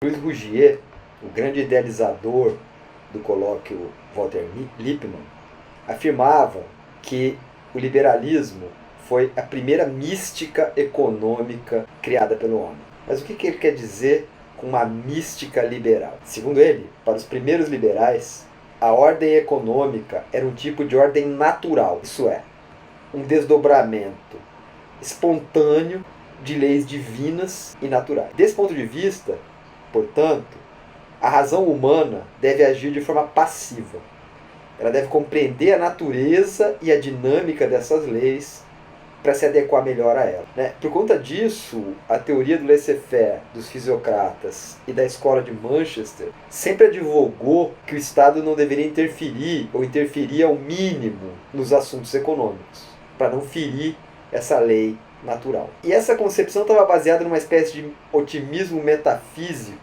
Louis Rougier, o grande idealizador do colóquio Walter Lippmann, afirmava que o liberalismo foi a primeira mística econômica criada pelo homem. Mas o que ele quer dizer com uma mística liberal? Segundo ele, para os primeiros liberais, a ordem econômica era um tipo de ordem natural, isso é, um desdobramento espontâneo de leis divinas e naturais. Desse ponto de vista, portanto, a razão humana deve agir de forma passiva. Ela deve compreender a natureza e a dinâmica dessas leis para se adequar melhor a ela. Por conta disso, a teoria do laissez-faire dos fisiocratas e da escola de Manchester sempre advogou que o Estado não deveria interferir ou interferir ao mínimo nos assuntos econômicos, para não ferir essa lei natural. E essa concepção estava baseada numa espécie de otimismo metafísico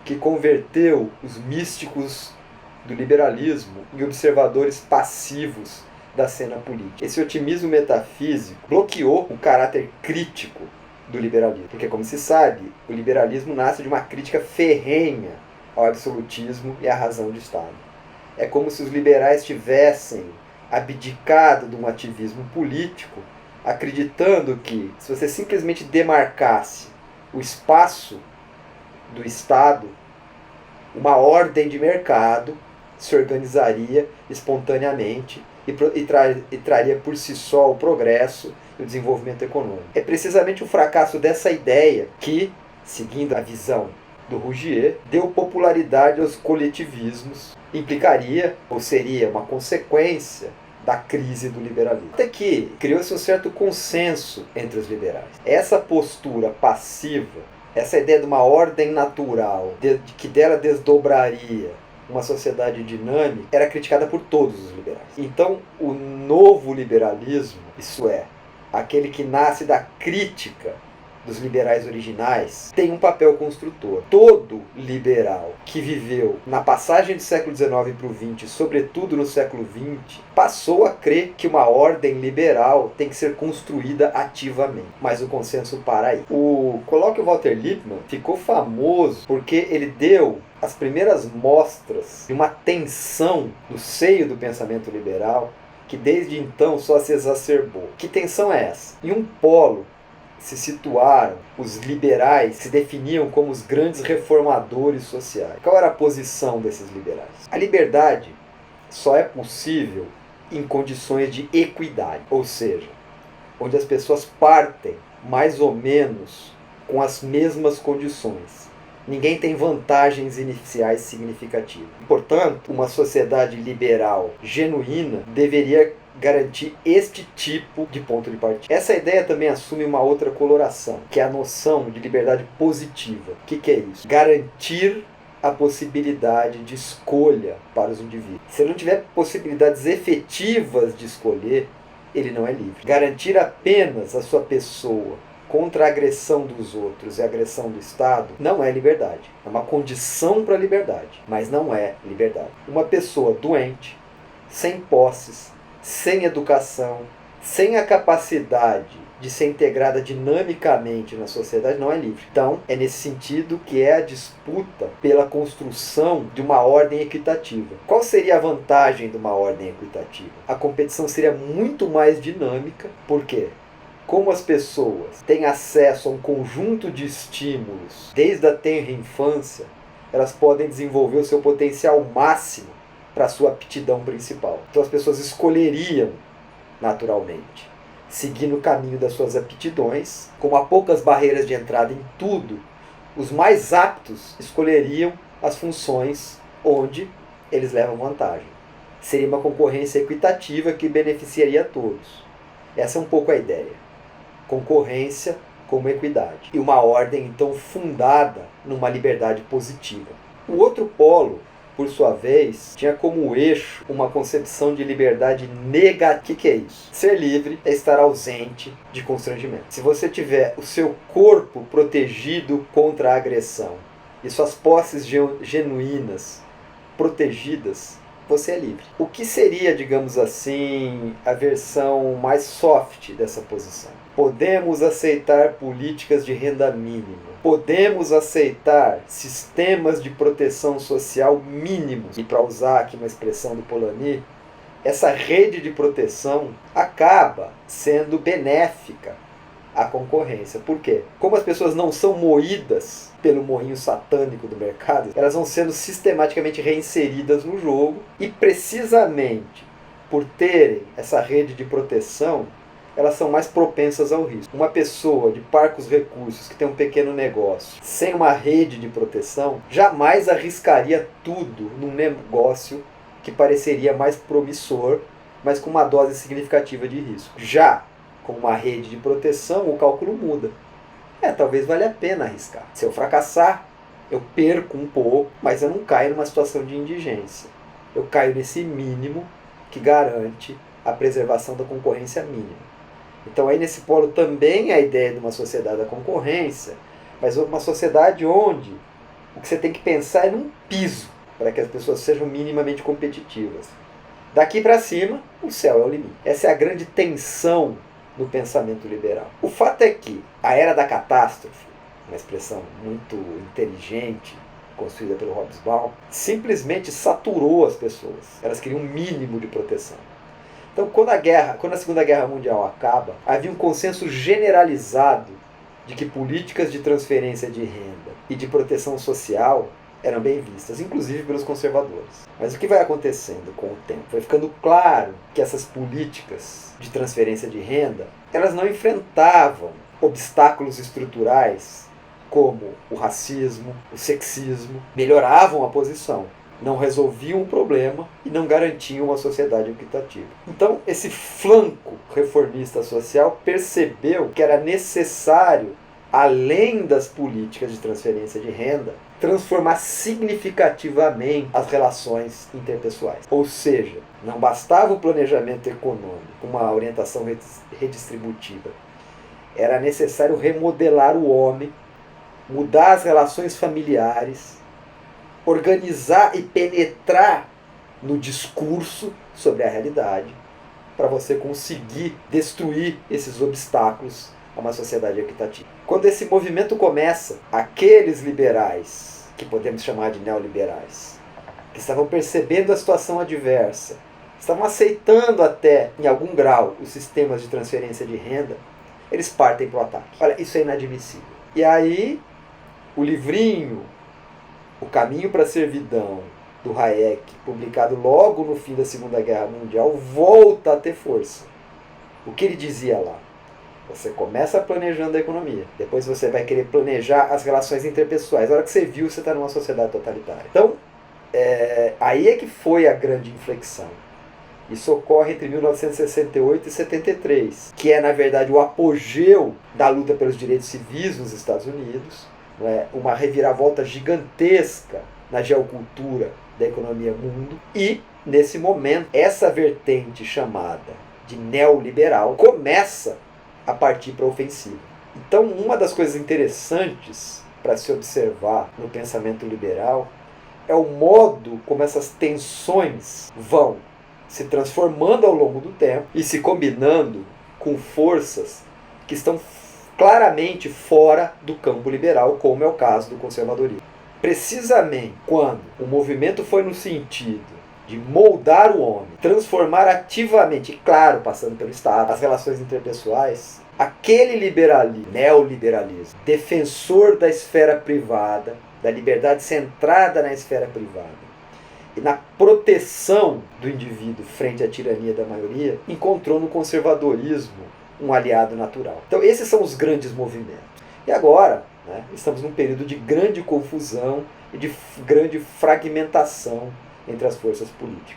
que converteu os místicos do liberalismo em observadores passivos da cena política. Esse otimismo metafísico bloqueou o caráter crítico do liberalismo, porque, como se sabe, o liberalismo nasce de uma crítica ferrenha ao absolutismo e à razão de Estado. É como se os liberais tivessem abdicado de um ativismo político, acreditando que, se você simplesmente demarcasse o espaço do Estado, uma ordem de mercado se organizaria espontaneamente e traria por si só o progresso e o desenvolvimento econômico. É precisamente o fracasso dessa ideia que, seguindo a visão do Rougier, deu popularidade aos coletivismos, implicaria, ou seria uma consequência, da crise do liberalismo. Até que criou-se um certo consenso entre os liberais. Essa postura passiva, essa ideia de uma ordem natural, de que dela desdobraria uma sociedade dinâmica, era criticada por todos os liberais. Então, o novo liberalismo, isso é, aquele que nasce da crítica dos liberais originais, tem um papel construtor. Todo liberal que viveu na passagem do século XIX para o XX, sobretudo no século XX, passou a crer que uma ordem liberal tem que ser construída ativamente. Mas o consenso para aí. O colóquio Walter Lippmann ficou famoso porque ele deu as primeiras mostras de uma tensão no seio do pensamento liberal que desde então só se exacerbou. Que tensão é essa? Em um polo se situaram os liberais, que se definiam como os grandes reformadores sociais. Qual era a posição desses liberais? A liberdade só é possível em condições de equidade, ou seja, onde as pessoas partem mais ou menos com as mesmas condições. Ninguém tem vantagens iniciais significativas. Portanto, uma sociedade liberal genuína deveria garantir este tipo de ponto de partida. Essa ideia também assume uma outra coloração, que é a noção de liberdade positiva. O que é isso? Garantir a possibilidade de escolha para os indivíduos. Se ele não tiver possibilidades efetivas de escolher, ele não é livre. Garantir apenas a sua pessoa contra a agressão dos outros e a agressão do Estado não é liberdade. É uma condição para a liberdade, mas não é liberdade. Uma pessoa doente, sem posses, sem educação, sem a capacidade de ser integrada dinamicamente na sociedade, não é livre. Então, é nesse sentido que é a disputa pela construção de uma ordem equitativa. Qual seria a vantagem de uma ordem equitativa? A competição seria muito mais dinâmica, porque como as pessoas têm acesso a um conjunto de estímulos desde a tenra infância, elas podem desenvolver o seu potencial máximo para a sua aptidão principal. Então as pessoas escolheriam naturalmente, seguindo o caminho das suas aptidões. Como há poucas barreiras de entrada em tudo, os mais aptos escolheriam as funções onde eles levam vantagem. Seria uma concorrência equitativa que beneficiaria a todos. Essa é um pouco a ideia. Concorrência como equidade. E uma ordem, então, fundada numa liberdade positiva. O outro polo, por sua vez, tinha como eixo uma concepção de liberdade negativa. O que é isso? Ser livre é estar ausente de constrangimento. Se você tiver o seu corpo protegido contra a agressão e suas posses genuínas protegidas, você é livre. O que seria, digamos assim, a versão mais soft dessa posição? Podemos aceitar políticas de renda mínima. Podemos aceitar sistemas de proteção social mínimos. E para usar aqui uma expressão do Polanyi, essa rede de proteção acaba sendo benéfica à concorrência. Por quê? Como as pessoas não são moídas pelo moinho satânico do mercado, elas vão sendo sistematicamente reinseridas no jogo e precisamente por terem essa rede de proteção, elas são mais propensas ao risco. Uma pessoa de parcos recursos que tem um pequeno negócio, sem uma rede de proteção, jamais arriscaria tudo num negócio que pareceria mais promissor, mas com uma dose significativa de risco. Já com uma rede de proteção, o cálculo muda. Talvez valha a pena arriscar. Se eu fracassar, eu perco um pouco, mas eu não caio numa situação de indigência. Eu caio nesse mínimo que garante a preservação da concorrência mínima. Então aí nesse polo também a ideia de uma sociedade da concorrência, mas uma sociedade onde o que você tem que pensar é num piso para que as pessoas sejam minimamente competitivas. Daqui para cima, o céu é o limite. Essa é a grande tensão no pensamento liberal. O fato é que a era da catástrofe, uma expressão muito inteligente, construída pelo Hobsbawm, simplesmente saturou as pessoas. Elas queriam um mínimo de proteção. Então, quando a Segunda Guerra Mundial acaba, havia um consenso generalizado de que políticas de transferência de renda e de proteção social eram bem vistas, inclusive pelos conservadores. Mas o que vai acontecendo com o tempo? Vai ficando claro que essas políticas de transferência de renda, elas não enfrentavam obstáculos estruturais como o racismo, o sexismo, melhoravam a posição, não resolviam o problema e não garantiam uma sociedade equitativa. Então, esse flanco reformista social percebeu que era necessário, além das políticas de transferência de renda, transformar significativamente as relações interpessoais. Ou seja, não bastava o planejamento econômico, uma orientação redistributiva. Era necessário remodelar o homem, mudar as relações familiares, organizar e penetrar no discurso sobre a realidade, para você conseguir destruir esses obstáculos a uma sociedade equitativa. Quando esse movimento começa, aqueles liberais, que podemos chamar de neoliberais, que estavam percebendo a situação adversa, estavam aceitando até, em algum grau, os sistemas de transferência de renda, eles partem para o ataque. Olha, isso é inadmissível. E aí, o livrinho O Caminho para a Servidão, do Hayek, publicado logo no fim da Segunda Guerra Mundial, volta a ter força. O que ele dizia lá? Você começa planejando a economia, depois você vai querer planejar as relações interpessoais. A hora que você viu, você está numa sociedade totalitária. Então, aí é que foi a grande inflexão. Isso ocorre entre 1968 e 73, que é, na verdade, o apogeu da luta pelos direitos civis nos Estados Unidos, uma reviravolta gigantesca na geocultura da economia mundo, e, nesse momento, essa vertente chamada de neoliberal começa a partir para a ofensiva. Então, uma das coisas interessantes para se observar no pensamento liberal é o modo como essas tensões vão se transformando ao longo do tempo e se combinando com forças que estão claramente fora do campo liberal, como é o caso do conservadorismo. Precisamente quando o movimento foi no sentido de moldar o homem, transformar ativamente, e claro, passando pelo Estado, as relações interpessoais, aquele liberalismo, neoliberalismo, defensor da esfera privada, da liberdade centrada na esfera privada, e na proteção do indivíduo frente à tirania da maioria, encontrou no conservadorismo um aliado natural. Então esses são os grandes movimentos. E agora, estamos num período de grande confusão e de grande fragmentação entre as forças políticas.